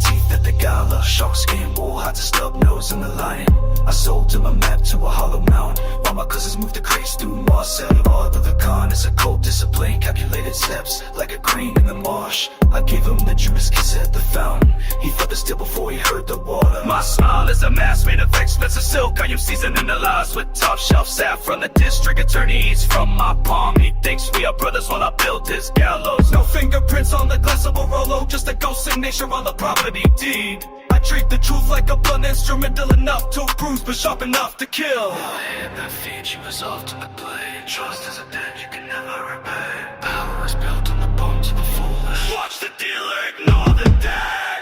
teeth at the gala. Shark skin, wool, hides a stub nose and the lion. I sold him a map to a hollow mountain, while my cousins moved the crates through Marcel. All of the con is a cold discipline, calculated steps like a green in the marsh. I gave him the Judas kiss at the fountain. He felt the still before he heard the water. My smile is a mask made of expensive silk. I am seasoning the lies with top shelf saffron. The district attorney eats from my palm. He thinks we are brothers when I built his gallows. No fingerprints on the glass of a Rolo, just a ghost signature on the property deed. I treat the truth like a blunt, instrumental enough to bruise, but sharp enough to kill. The hand that feeds you is ultimate blade. Trust is a debt you can never repay. Power is built on the bones of the foolish. Watch the dealer ignore the dag.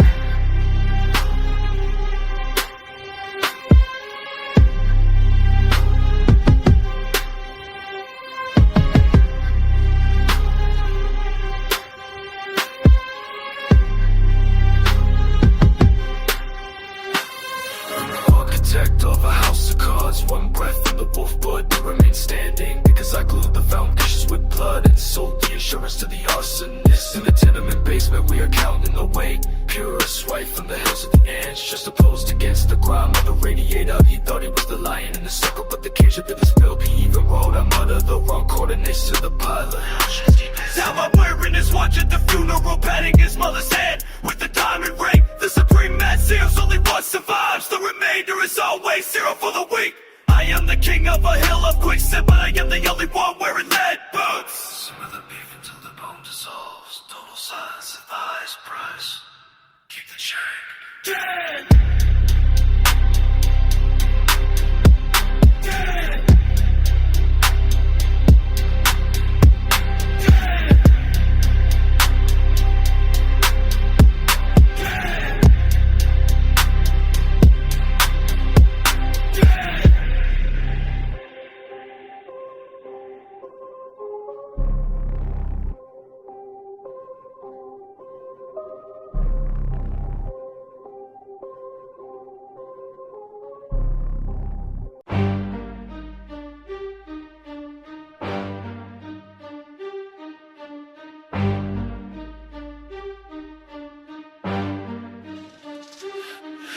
Of a house of cards, one breath in the wolf blood to remain standing. Because I glued the foundations with blood and sold the insurance to the arsonist. In the tenement basement we are counting the weight. Purest white from the hills of the ants, just opposed against the grime of the radiator. He thought he was the lion in the circle, but the cage of it is built. He even wrote I muttered the wrong coordinates to the pilot. Now I'm wearing his watch at the funeral, patting his mother's head with the diamond ring. The supreme man seals, only one survives. The remainder is always zero for the weak. I am the king of a hill of quicksand, but I am the only one wearing lead boots. Simmer the beef until the bone dissolves. Total silence at the highest price. Keep the chain. Dead! Dead!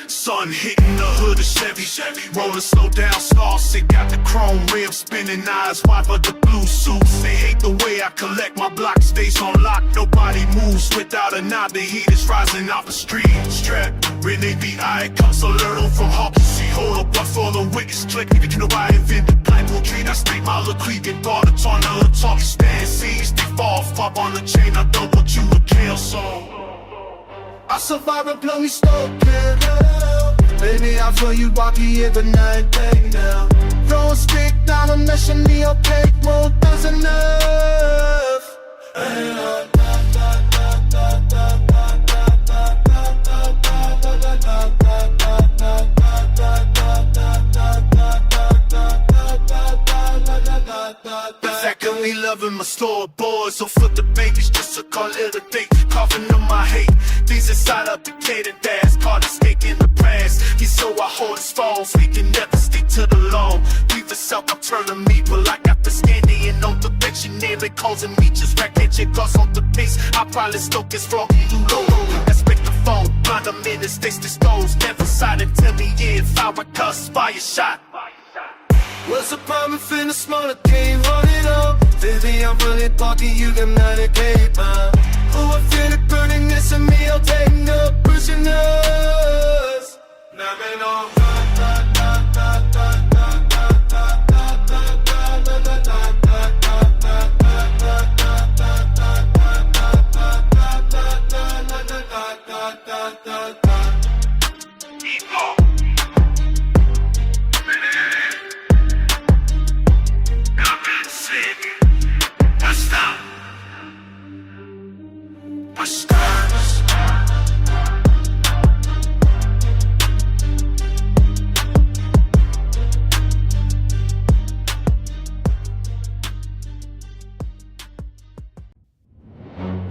Sun hitting the hood of Chevy, rolling slow down, Starsick got the chrome rims, spinning eyes wide for the blue suits. They hate the way I collect my block, stays on lock. Nobody moves without a nod. The heat is rising off the street. Strap, Renee B.I. comes a little from Hawkins. Hold up, but for the witness click. You know I invent the Bible treat. I speak my liquid, get bought a ton of talk. Stand seas, they fall, pop on the chain. I don't want you to kill, so I survive and blow me stoked. Baby, I feel you rocky every night, day now. Throw a stick down a mesh in the opaque mode, that's enough. Exactly loving my store boys, so flip the babies just to call it a date. Coughing on my hate, these inside up the kid and dash. Caught a snake in the past, he's so I hold his phone. We can never stick to the law. Leave the self, I'm turning me, but I got the skinny and on the bench. She nearly causing me just rack that chick cross on the pace. I probably stoke his frog, you low. Expect the phone, blind a minute, stays disposed. Never silent, tell me if I were cuss, fire shot. What's the problem, finna smaller game, run it up. Baby, I'm really party, you got not a cape, oh, I feel it burning, this and me, I'll take no prisoners. Now, man, on.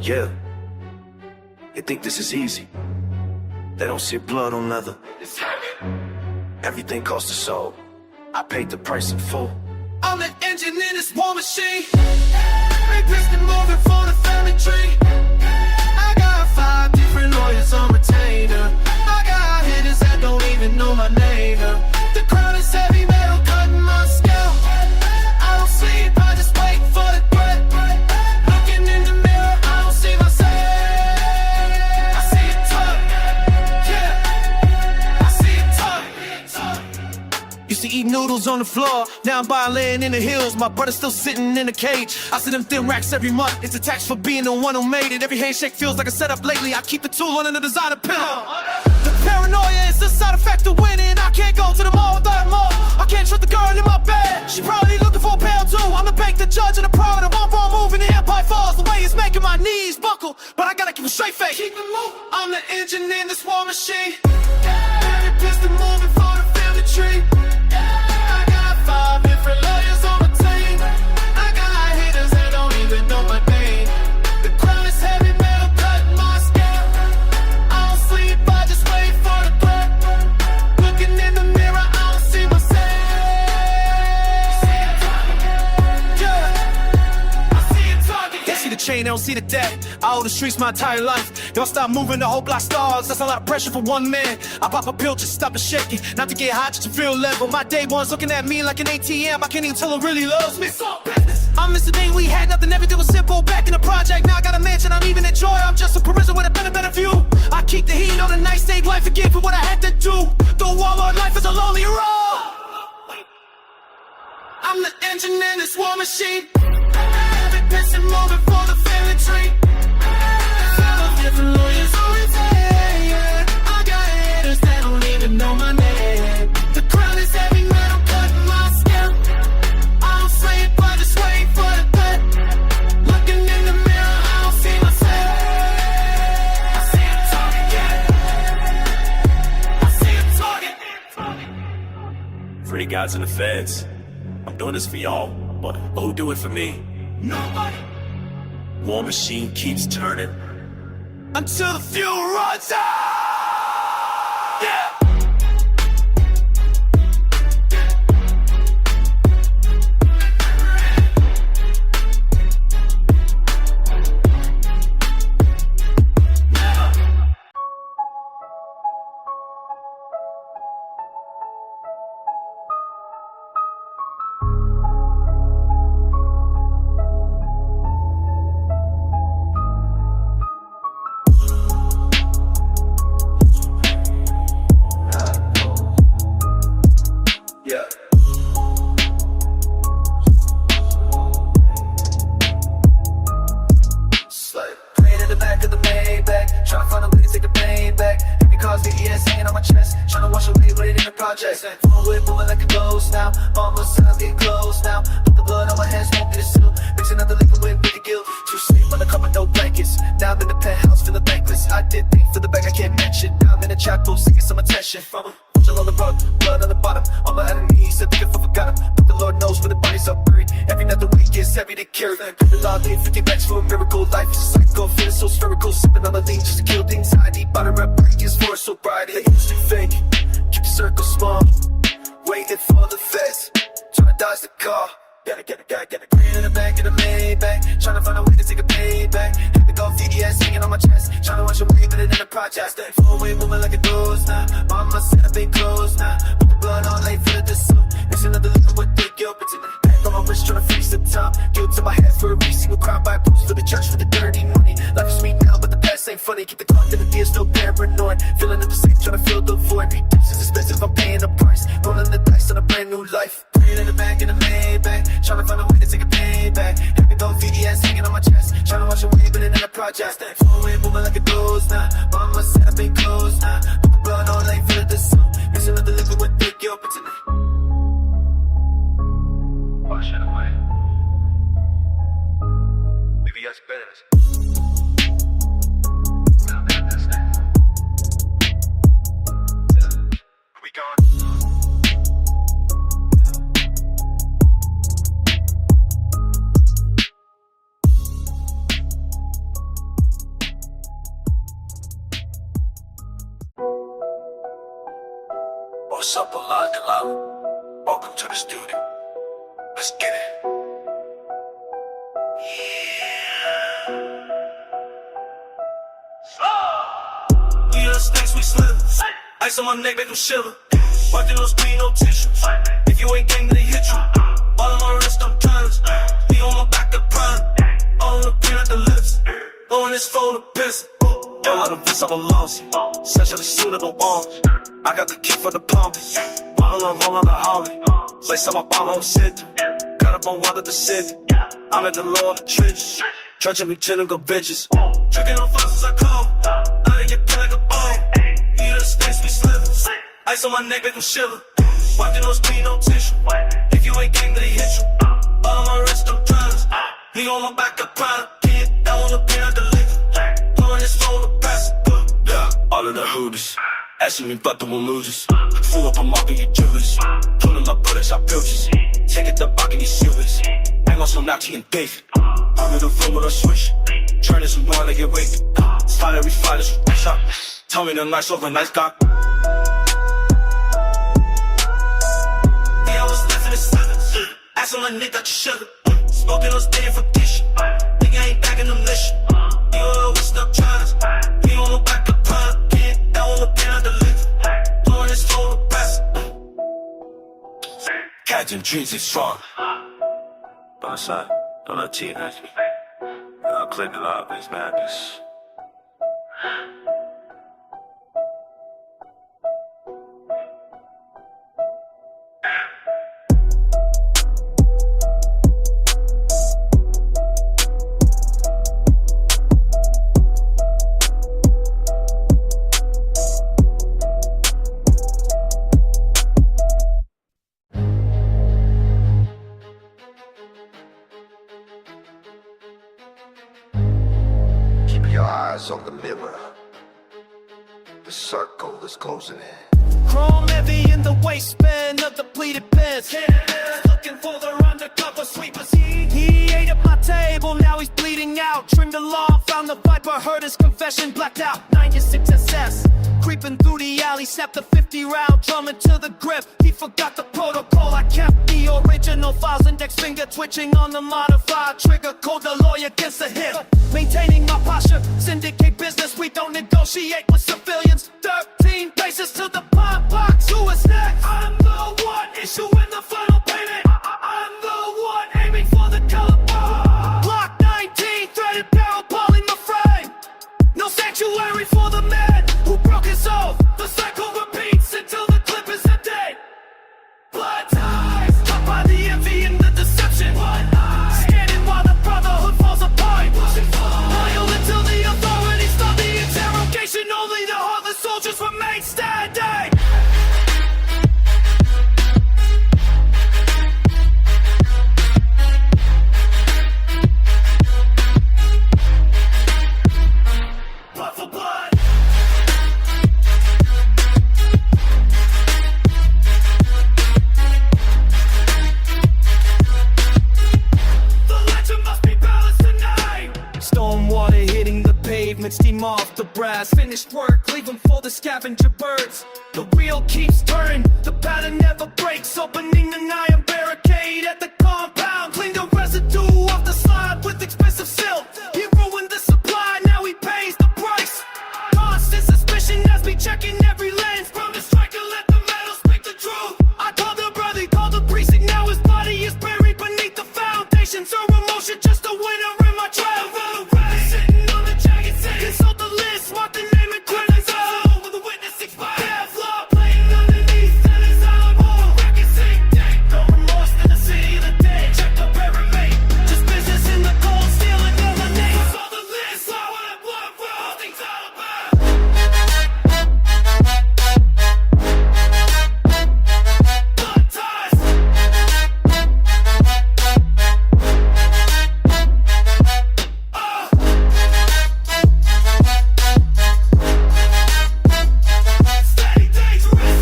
Yeah, they think this is easy. They don't see blood on leather. It's heavy. Everything costs a soul. I paid the price in full. I'm the engine in this war machine. Big piston moving for the family tree. I got 5 different lawyers on retainer. noodles on the floor. Now I'm buying land in the hills. My brother's still sitting in a cage. I send them thin racks every month. It's a tax for being the one who made it. Every handshake feels like a setup lately. I keep the tool on in the designer pillow. The paranoia is a side effect of winning. I can't go to the mall without more. I can't trust the girl in my bed. She probably looking for a pound too. I'm the bank, the judge, and the proud. One wrong move and the empire falls. The way it's making my knees buckle, but I gotta keep a straight face. Keep it moving. I'm the engine in this war machine. Every piston moving for the family tree. I got 5 different lawyers on my team. I got haters that don't even know my name. The crown is heavy, metal cutting my skin. I don't sleep, I just wait for the threat. Looking in the mirror, I don't see myself. Yeah, I see a target. They see the chain, they don't see the debt. I owe the streets my entire life. Y'all stop moving, the whole block stars. That's a lot of pressure for one man. I pop a pill, just stop it shaking. Not to get hot, just to feel level. My day one's looking at me like an ATM. I can't even tell who really loves me. I'm Mr. Bean, we had nothing, everything was simple. Back in the project, now I got a mansion, I'm even in joy. I'm just a Parisian with a better view. I keep the heat on a nice day, life forget for what I had to do. The Walmart life is a lonely road. I'm the engine in this war machine. Every piston moving for the family tree. Different lawyers always say, yeah. I got haters that don't even know my name. The crown is heavy, metal cutting my skin. I don't sleep, I just wait for the threat. Looking in the mirror, I don't see myself. I see a target, yeah. I see a target. Free guys and the feds. I'm doing this for y'all, but who do it for me? Nobody. War machine keeps turning Until the fuel runs out. Yeah. Forward, moving like a ghost now. Almost time getting close now. Put the blood on my hands, smoke it still. Mixing up the liquid with the guilt. Too sleep on the carpet, no blankets. Now I'm in the penthouse, feeling thankless. I did things for the bag I can't mention. Now I'm in the chapel, seeking some attention from them. Angel on the rug, blood on the bottom. All my enemies, I think I forgot them. But the Lord knows where the bodies are buried. Every night the week is heavy to carry. The law lead 50 backs for a miracle. Life is a cycle, feeling so spherical. Sipping on the lean just to kill the anxiety. Bottle rap is for so bright. They usually fake. Keep the circle small. Waiting for the feds, tryna dodge the car. Gotta get a green in the back of the Maybach. Tryna find a way to take a payback. Hit the golf VDS hanging on my chest. Tryna watch a wave, but it in the project. Stay forward, moving like a ghost now. Mama said I've been close now. Put the blood on late for the sun. Mixing up the liquor with the guilt. But tonight, back on my wrist, tryna freeze the time. Guilt to my head for every single crime. Buy boots for the church for the dirty money. Life is sweet now, but the past ain't funny. Keep the clock in the beer, still paranoid. Filling up the safe, tryna fill the void. This is expensive, I'm paying the price. Rolling the dice on a brand new life. Green in the back in the Maybach. Tryna find a way to take a payback. Happy go VDS hanging on my chest. Tryna watch a wave, but it in the project. Stay forward, moving like a ghost now. Mama said I've been close now. Put the blood on late for the sun. Mixing up the liquor with the guilt, but tonight. Wash it away. Maybe I should better this. We gone. What's up, Elegancia? Welcome to the studio. Let's get it. Yeah, snakes we slither. Ice on my neck, make them shiver. Watching those clean, no tissues. If you ain't gang, they hit you. All on my wrist, I'm turners. Be on my back, the prime. All on the pin at the lips. Blowing this phone, the piss. Yo, I done pissed, I'm a loss. Essentially suited the walls. I got the key for the pump. Roll on the Holly. Place on my palm, I'm sit. Got up on water to sit. I'm at the low of the trenches. Trudging me chillin' go bitches. Drinking on faucets I come. I didn't get paid like a bum. You the states we slither. Ice on my neck, make them shiver. Wipe your nose clean, no tissue. If you ain't gang, then he hit you. All on my wrist, I'm drugs. He on my back, I pride. Kid, down on the pain, I deliver. Pulling his phone to pass it. Yeah, all of the hooters. Asking me about the losers. Full up, I'm off you jewelers. Pulling my bullets, I pilches. Take it the bucket, these silvers. Hang on some Nazi and Dave. I'm in the room with a switch. Turn this and one, I get weight. Slide every fly, this shot. Tell me the nice over nice cock. Yeah, I was left in the seven. Asking my nigga that you sugar. Smoking those day for dish. Nigga ain't back in the mission. You always stuck trying. He on the back of pride. Can't down on the pen, I deliver. Blowing his phone to pass. Catching dreams is strong. By side, don't let T ask me. I'll click it off his madness. On the mirror, the circle is closing in. Chrome heavy in the waistband of depleted pants. Looking for the undercover sweepers. He ate up my table, now he's bleeding out. Trimmed along, found the viper, heard his confession, blacked out. 96 SS, creeping through the alley, snapped the 50 round, drumming to the grip. He forgot the protocol, I kept the original files, index finger twitching on the modified trigger. Called the lawyer against the hip, maintaining my posture. Syndicate business, we don't negotiate with civilians. 13 paces to the pop box, who is next? I'm the one issuing the final payment. I'm the one aiming for the caliber. Block 19, threaded barrel, balling my frame. No sanctuary for the man who broke his oath. The cycle repeats until the clip is empty. Blood ties, caught by the envy and the deception. Scanning while the brotherhood falls apart. Loyal until the authorities start the interrogation. Only the heartless soldiers remain standing. Blood for blood. The legend must be balanced tonight. Stormwater hitting the pavement, steam off the brass. Finished work, leave them for the scavenger birds. The wheel keeps turning, the pattern never breaks. Opening the iron barricade at the compound. Clean the residue off the slide with expensive silk. He ruined the supply, now he pays the price. Constant suspicion has me checking every lens. From the striker, let the metal speak the truth. I called the brother, he called the precinct. Now his body is buried beneath the foundation. Zero emotion, just a winner in my trial. Sitting on the jagged sand. Consult the list, mark the name and credits. Over the witness expired. Death law playing underneath. That is how I'm all. Record sink, dank. No remorse in the city of the dead. Check the pyramid. Just business in the cold steel and never name. Saw the list, saw what it was. All things all about. Blood ties. Steady dangerous.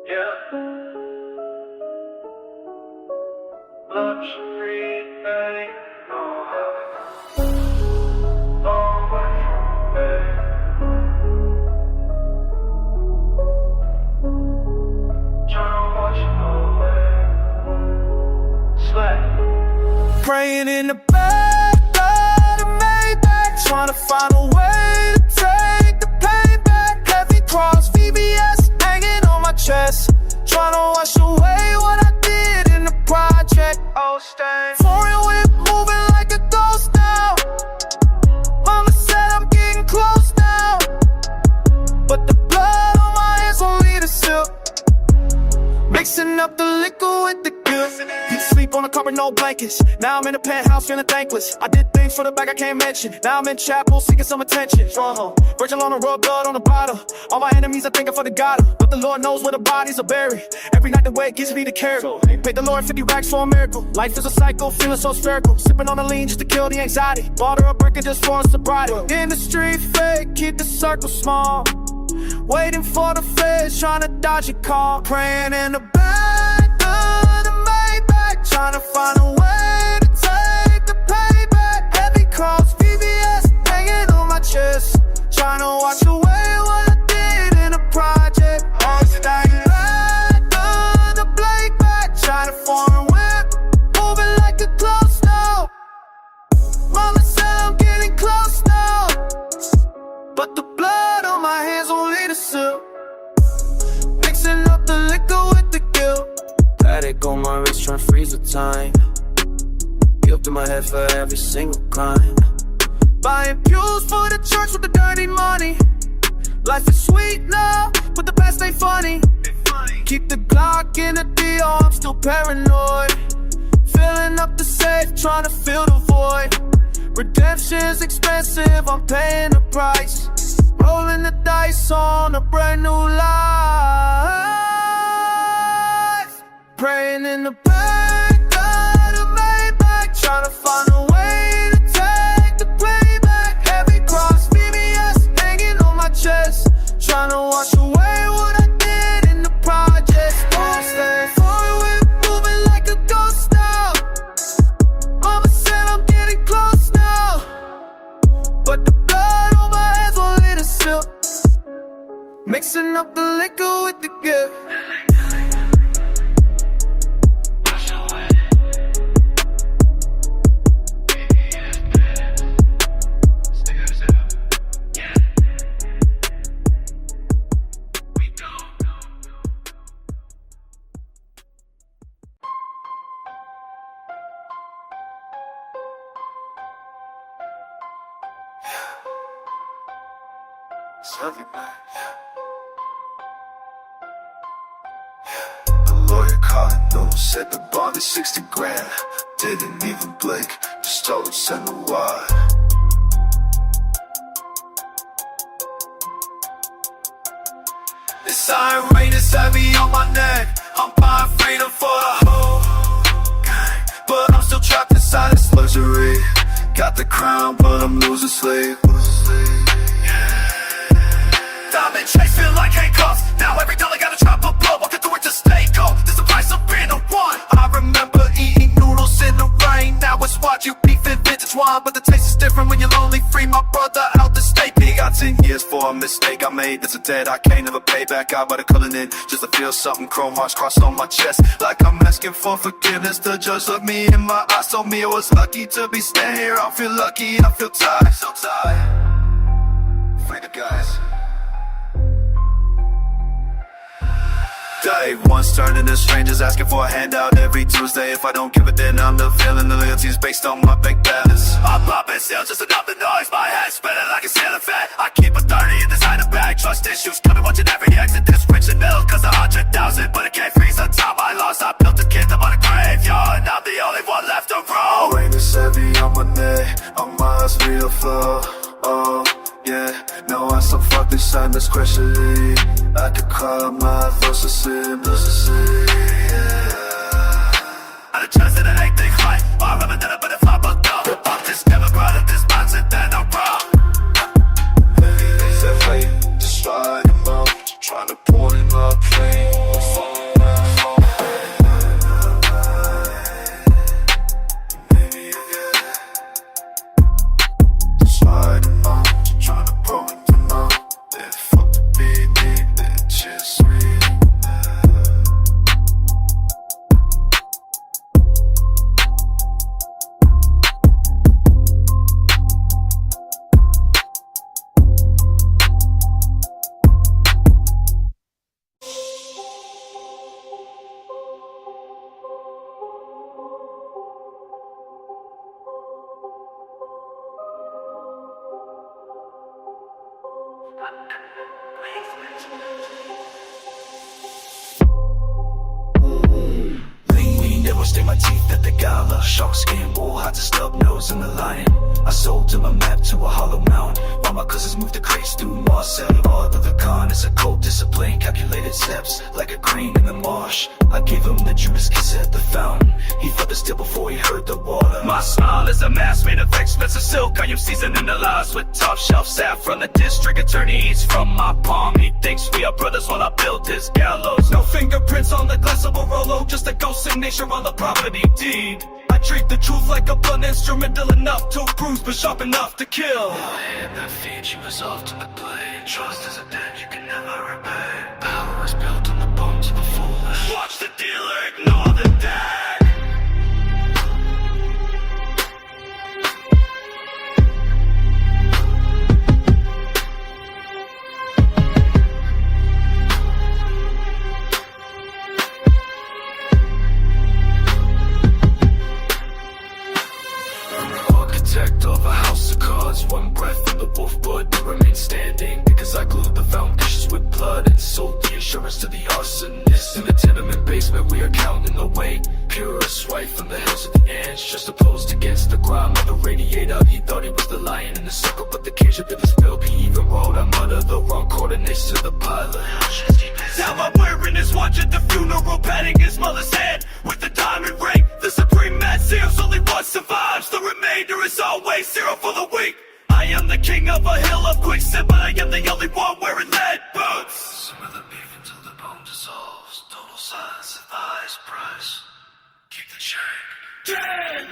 Yeah. Luxury thing. Praying in the back of Maybach trying to find a way to take the pain back. Heavy cross, VBS hanging on my chest, trying to wash away what I did in the project. Oh, stay. Foreign whip moving like a ghost now. Mama said I'm getting close now, but the blood on my hands won't lead a sip. Mixing up the liquor with the guilt. You sleep on the carpet, no blankets. Now I'm in a penthouse feeling thankless. I did things for the back I can't mention. Now I'm in chapel seeking some attention. Virgin on the rub, blood on the bottle. All my enemies are thinking for the God, but the Lord knows where the bodies are buried. Every night the way it gives me the carry. Paid the Lord 50 racks for a miracle. Life is a cycle, feeling so spherical. Sipping on the lean just to kill the anxiety. Bought her a breaker just for sobriety. In the street fake, keep the circle small. Waiting for the feds, trying to dodge a call. Praying in the back of the Maybach, trying to find a way to take the payback. Heavy cross, VBS hanging on my chest, trying to wash away what I did in a project. All staying back on the blade back, trying to foreign whip, moving like a close now. Mama said I'm getting close now, but the blood on my hands won't lead a sip. Mixing up the liquor with the guilt. Paddock on my wrist trying to freeze the time. Guilt in my head for every single crime. Buying pews for the church with the dirty money. Life is sweet now, but the past ain't funny. Keep the Glock in the deal, I'm still paranoid. Filling up the safe, trying to fill the void. Redemption's expensive, I'm paying the price. Rolling the dice on a brand new life. Praying in the back of the Maybach, trying to find a way to take the playback. Heavy cross, VBS hanging on my chest, trying to wash away what I did in the projects. All stay forward, moving like a ghost now. Mama said I'm getting close now, but the blood on my hands won't let it sip. Mixing up the liquor with the gift. The lawyer caught news, said the bond is 60 grand. Didn't even blink, just told him send the wire. This iron rain is heavy on my neck. I'm buying freedom for the whole gang, but I'm still trapped inside this luxury. Got the crown, but I'm losing sleep. Diamond chase feel like handcuffs. Now every dollar gotta drop a blow. Walking through it to stay cold. This the price of being a one. I remember eating noodles in the rain. Now it's what you beef and vintage wine, but the taste is different when you're lonely. Free my brother out the state. He got 10 years for a mistake I made. That's a debt I can't never pay back. I better culling in just to feel something. Chrome hearts crossed on my chest, like I'm asking for forgiveness. The judge looked me in my eyes, told me I was lucky to be staying here. I feel lucky, I feel tired, so tired. Afraid of guys. Day one's turning to strangers, asking for a handout every Tuesday. If I don't give it, then I'm the villain. The loyalty's based on my bank balance. I'm popping sales just enough to noise. My head spinning like a ceiling fan. I keep a 30 in the side of bag. Trust issues coming, watching every exit. This rich and middle, cause 100,000. But it can't freeze the time I lost. I built a kingdom on a graveyard, and I'm the only one left to roll. Rain is heavy on my neck, on my eyes real flow. Oh yeah, no, I so fuck this sign that's questioning. I could call my thoughts a sin, yeah. I done trust that I ain't think right. I remember that I better fly, but go. I'm just never proud of this mindset that I'm wrong. They said fate, just ride him out. Trying to pull him up, plane. Trying to pull him out. They're fucked to be me, they're just real. stay my teeth at the gala. Shark skin, wool, hot to stub nose and the lion. I sold to my map to a hollow mound. While my cousins moved the crates through Marcel. All of the con is a cold discipline, calculated steps like a crane in the marsh. I gave him the Judas kiss at the fountain. He felt the steel before he heard the water. My smile is a mask made of expensive silk. I am seasoning the lies with top shelf saffron. The district attorney eats from my palm. He thinks we are brothers while I built his gallows. No fingerprints on the glass of a Rolo, just a ghost signature on the property deed. I treat the truth like a blunt, instrumental enough to bruise, but sharp enough to kill. My hand that feeds you is off to the blade. Trust is a debt you can never repay. Power is built on the bones of the foolish. Watch the dealer ignore the dag. Architect of a house of cards, one breath in the wolf blood to remain standing. Because I glued the foundations with blood and sold the insurance to the arsonist. In the tenement basement we are counting the weight. Purest white from the hills of the ants, just opposed against the grime of the radiator. He thought he was the lion in the circle, but the cage of it was built. He even wrote I muttered the wrong coordinates to the pilot. Now I'm wearing his watch at the funeral, patting his mother's head with the diamond ring. The supreme man seals, only one survives. The remainder is always zero for the weak. I am the king of a hill of quicksand, but I am the only one wearing lead boots. Some of the beef until the bone dissolves. Total silence at the highest price. Keep the change. Dead!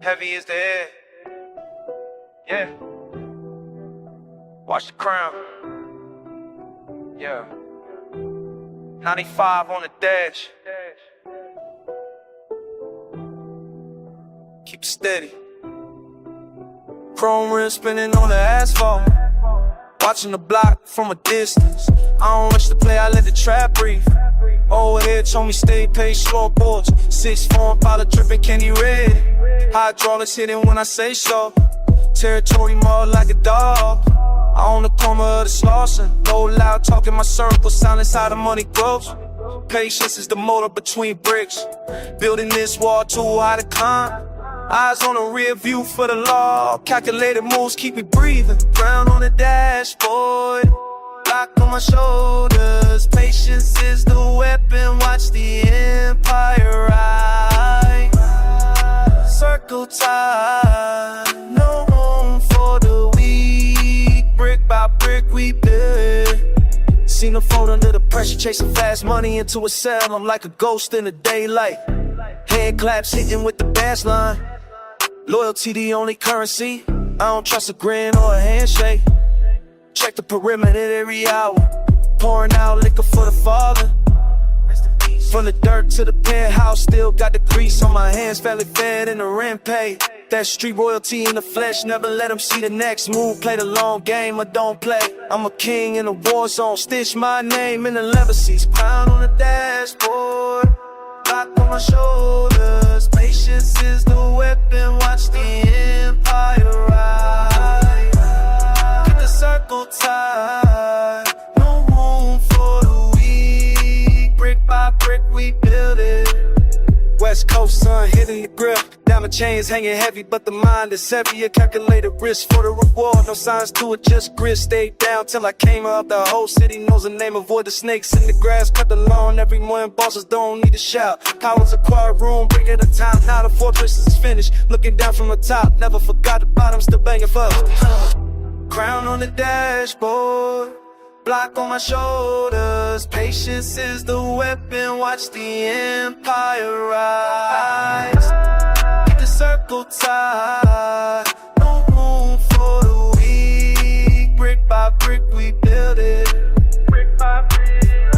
Heavy is the head. Yeah. Watch the crown. Yeah. 95 on the dash. Keep it steady. Chrome rims spinning on the asphalt. Watching the block from a distance. I don't rush to play, I let the trap breathe. Old head told me stay paid, scoreboards. 6'4", pilot dripping candy red. Hydraulics hitting when I say so. Territory more like a dog. I own the corner of the Slauson. No loud talking my circle, silence how the money grows. Patience is the motor between bricks. Building this wall too high to climb. Eyes on the rear view for the law. Calculated moves keep me breathing. Ground on the dashboard. Lock on my shoulders. Patience is the weapon. Watch the empire rise. Circle time. No room for the weak. Brick by brick we build. Seen them fold under the pressure, chasing fast money into a cell. I'm like a ghost in the daylight. Head claps hitting with the bass line. Loyalty the only currency. I don't trust a grin or a handshake. Check the perimeter every hour. Pouring out liquor for the father. From the dirt to the penthouse, still got the grease on my hands. Family fed and the rent paid. That street royalty in the flesh, never let them see the next move. Play the long game or don't play. I'm a king in a war zone. Stitch my name in the leather seats. Crown on the dashboard. Lock on my shoulders. Patience is the weapon. Watch the empire rise. Get the circle tight. No room for the weak. Brick by brick we build it. West Coast sun hitting the grip. Diamond chains hanging heavy, but the mind is heavy. A calculated risk for the reward. No signs to it, just grit. Stayed down till I came up. The whole city knows the name. Avoid the snakes in the grass. Cut the lawn every morning. Bosses don't need to shout. Powers a quiet room, break at a time. Now the fortress is finished. Looking down from the top. Never forgot the bottom, still banging for. Crown on the dashboard. Block on my shoulders. Patience is the weapon. Watch the empire rise. Keep the circle tight. No room for the weak. Brick by brick we build it. Brick by brick.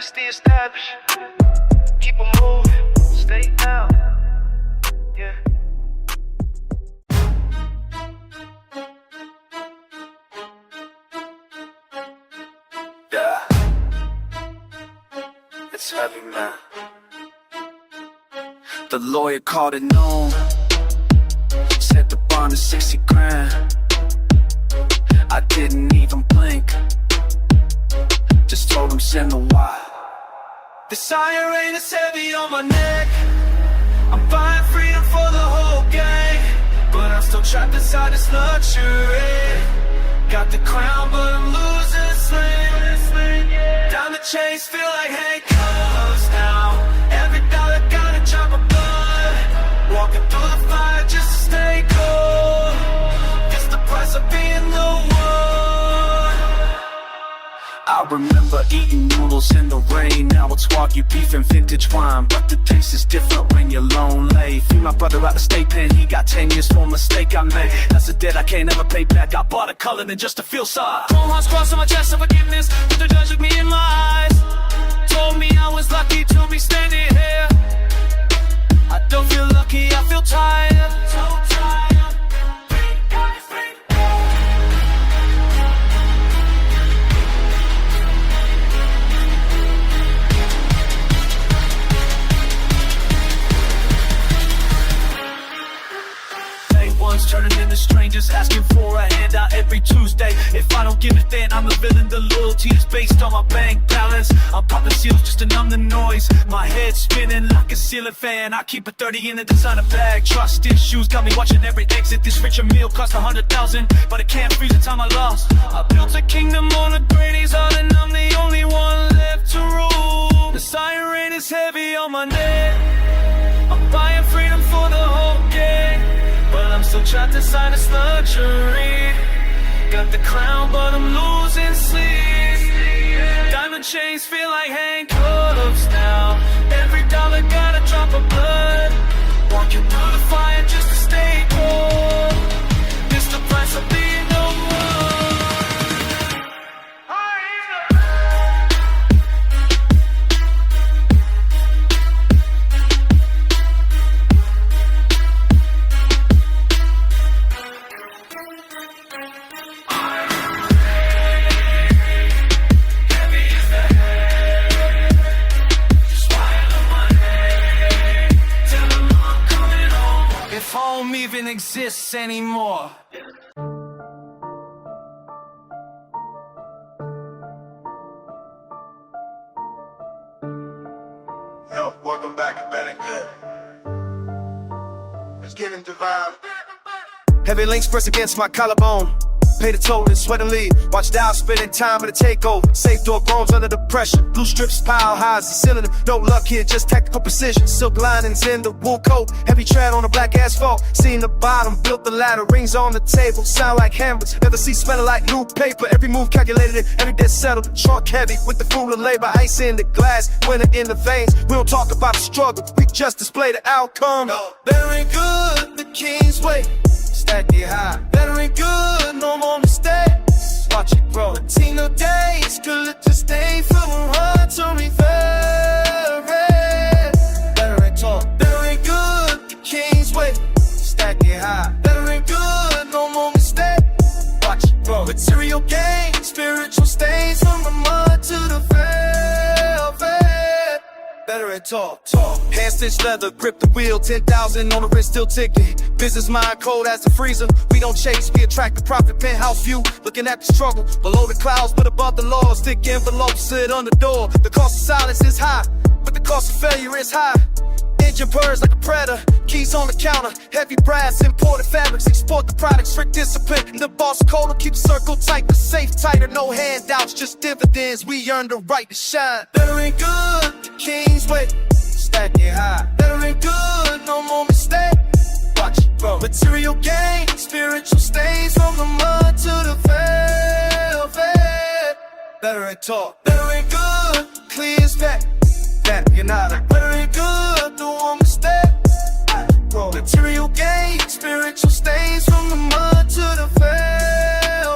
dynasty established. Keep 'em moving, stay out. Yeah. Yeah. It's heavy, man. The lawyer called it known. Said the bond is 60 grand. I didn't even blink. Just told him send the wire. This iron is heavy on my neck. I'm buying freedom for the whole gang, but I'm still trapped inside this luxury. Got the crown, but I'm losing sling. Diamond chains feel like handcuffs now. Every dollar got a drop of blood. Walking through the fire just to stay cold. It's the price of being the one. I remember eating noodles in the rain. Now it's Wagyu beef and vintage wine, but the taste is different when you're lonely. Free my brother out the state pen, he got 10 years for a mistake I made. That's a debt I can't ever pay back. I bought a color just to feel sorry. Chrome hearts crossing my chest of forgiveness, but the judge looked me in my eyes. Told me I was lucky to be standing here. I don't feel lucky, I feel tired. So tired. Turning into strangers, asking for a handout every Tuesday. If I don't give it, then I'm a villain. The loyalty is based on my bank balance. I'm popping seals just to numb the noise. My head spinning like a ceiling fan. I keep a 30 in a designer bag. Trust issues got me watching every exit. This richer meal cost 100,000, but it can't freeze the time I lost. I built a kingdom on a granny's heart, and I'm the only one left to rule. The siren is heavy on my neck. I'm buying freedom for the whole gang, but I'm still trapped inside this luxury. Got the crown, but I'm losing sleep. Diamond chains feel like handcuffs now. Every dollar got a drop of blood. Walking through the fire just to stay cold. It's the price of being no one. Home even exists anymore. Yo, welcome back to Better Good. Let's get into vibe. Heavy links press against my collarbone. Pay the toll and sweat and leave. Watch Dow spending time at a takeover. Safe door groans under the pressure. Blue strips pile high as the cylinder. No luck here, just tactical precision. Silk linings in the wool coat. Heavy tread on the black asphalt. Seen the bottom, built the ladder. Rings on the table, sound like hammers. Never see smelling like new paper. Every move calculated, every debt settled. Trunk heavy with the fruit of labor. Ice in the glass, winter in the veins. We don't talk about the struggle, we just display the outcome. Better ain't good, the king's way. Stack it high. Better ain't good, no more mistakes. Watch it grow. Latino days, could it just stay from run to me very. Better ain't talk. Better ain't good, the king's way. Stack it high. Better ain't good, no more mistakes. Watch it grow. Material gain, spiritual stains from the mud to the velvet. Better ain't talk. Hand stitched leather, grip the wheel, 10,000 on the wrist, still ticking. Business mind cold as the freezer. We don't chase, we attract the profit. Penthouse view, looking at the struggle. Below the clouds, but above the laws. Thick envelopes sit on the door. The cost of silence is high, but the cost of failure is high. Engine purrs like a predator. Keys on the counter. Heavy brass, imported fabrics. Export the product, strict discipline. The boss code will keep the circle tight. The safe tighter, no handouts, just dividends. We earn the right to shine. Better ain't good, the king's way. Stack it high. Better ain't good, no more mistakes. Watch it grow. Material gain, spiritual stains from the mud to the velvet. Better ain't talk. Better ain't good, clear as back. That you're not a better ain't good, the one mistake. Material gain, spiritual stains from the mud to the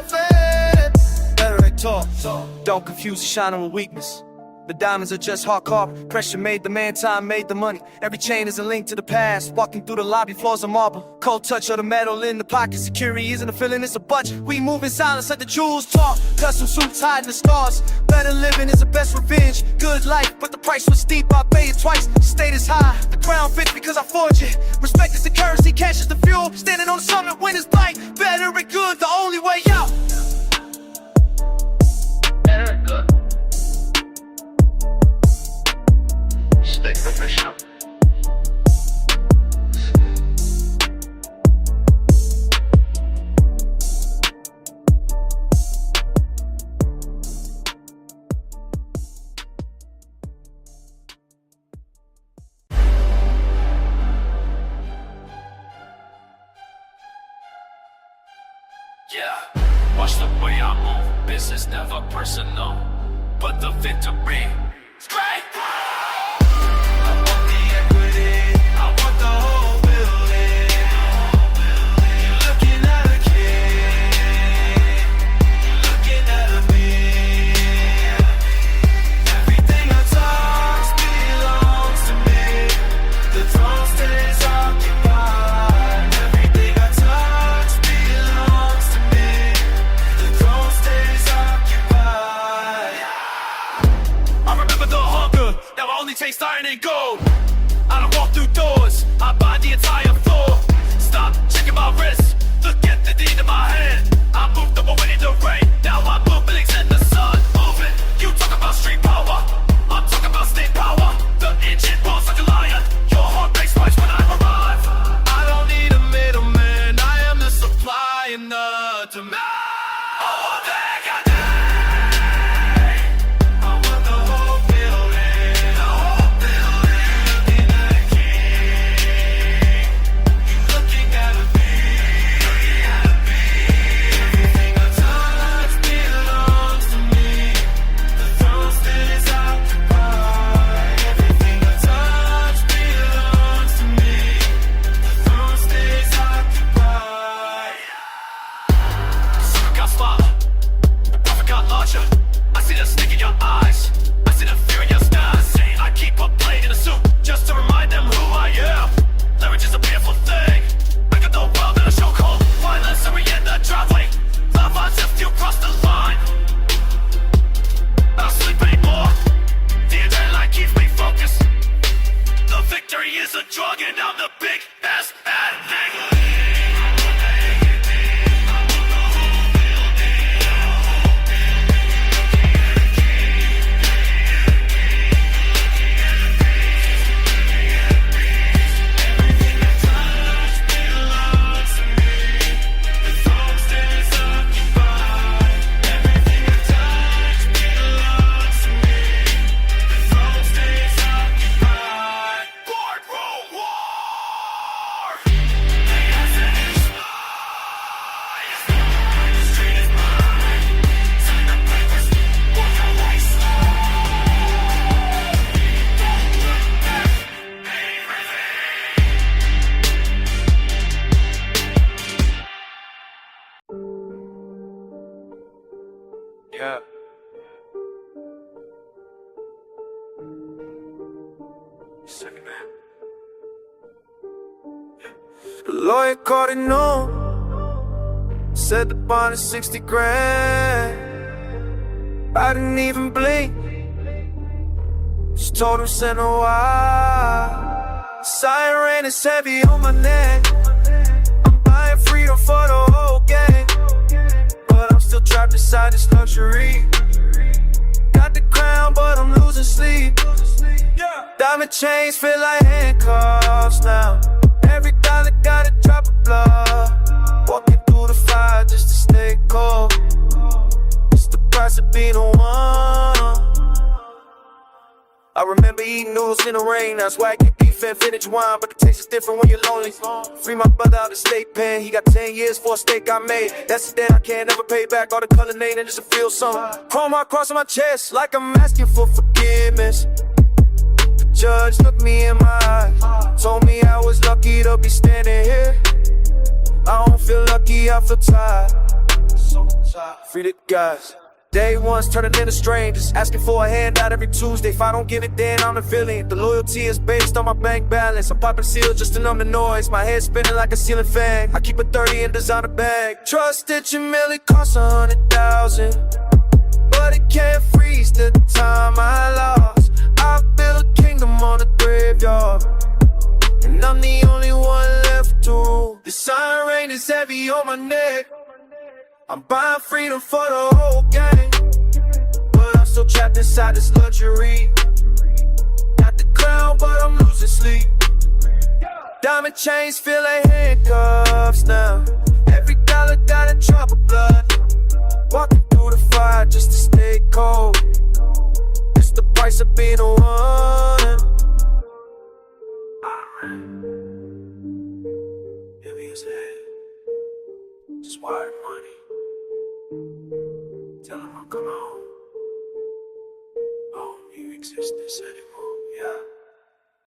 velvet. Better ain't talk. Don't confuse the shine with weakness. The diamonds are just hard carved. Pressure made the man, time made the money. Every chain is a link to the past. Walking through the lobby, floors of marble. Cold touch of the metal in the pocket. Security isn't a feeling, it's a budget. We move in silence, let the jewels talk. Custom suits hiding the scars. Better living is the best revenge. Good life, but the price was steep. I pay it twice. Status high. The crown fits because I forge it. Respect is the currency, cash is the fuel. Standing on the summit when it's bright. Better and good, the only way out. Better and good. Stay professional. Yeah, watch the way I move. Business never personal, but the victory is great. I want the equity, I want the whole building. You're looking at a king, you're looking at a me. Everything I touch belongs to me. The throne stays occupied. Everything I touch belongs to me. The throne stays occupied. I remember the hunger, now I only taste iron and gold. I don't walk through doors, I buy the entire floor. Stop checking my wrist, look at the deed in my hand. I moved up away in the rain, now I'm moving in the sun. Moving, you talk about street power, I'm talking about state power. The engine rolls like a lion, your heart race twice when I arrive. I don't need a middleman, I am the supply and the demand. Oh, they got that. I want the whole building, the whole building. Looking at a king, you looking at a me, looking at a me. Everything I touch belongs to me. The throne stays occupied. Everything I touch belongs to me. The throne stays occupied. Sucker got smaller, the prophet got larger. I see the snake in your eyes, I see the fear in your stars. Say I keep a blade in a suit just to remind them who I am. Leverage is a beautiful thing. I got the world in a chokehold. Violence every in the driveway. Love us if you cross the line. I don't sleep anymore. The adrenaline keeps me focused. The victory is a drug and I'm the big ass addict. Yeah. Second man. The lawyer called it noon. Said the bond is 60 grand. I didn't even blink. Just told him send a wire. Siren is heavy on my neck. I'm buying freedom for the whole gang, but I'm still trapped inside this luxury. Got the crown, but I'm losing sleep. Diamond chains feel like handcuffs now. Every dollar gotta drop of blood. Walking through the fire just to stay cold. It's the price of being a one. I remember eating noodles in the rain. That's why I get beef and vintage wine, but the taste is different when you're lonely. Free my brother out of state pen. He got 10 years for a steak I made. That's the debt I can't ever pay back. All the color name and just to feel something. Chrome heart cross on my chest like I'm asking for forgiveness. The judge looked me in my eyes, told me I was lucky to be standing here. I don't feel lucky, I feel tired. Free the guys. Day ones turning into strangers, asking for a handout every Tuesday. If I don't get it, then I'm the villain. The loyalty is based on my bank balance. I'm popping seals just to numb the noise. My head spinning like a ceiling fan. I keep a 30 in designer bag. Trust that you merely cost 100,000, but it can't freeze the time I lost. I built a kingdom on a graveyard, and I'm the only one left to rule. The sun rain is heavy on my neck. I'm buying freedom for the whole gang, but I'm still trapped inside this luxury. Got the crown, but I'm losing sleep. Diamond chains feel like handcuffs now. Every dollar got a drop of blood. Walking through the fire just to stay cold. It's the price of being a one. Heavy as head, just wired money. Tell him I'll come home. I don't need existence anymore, yeah.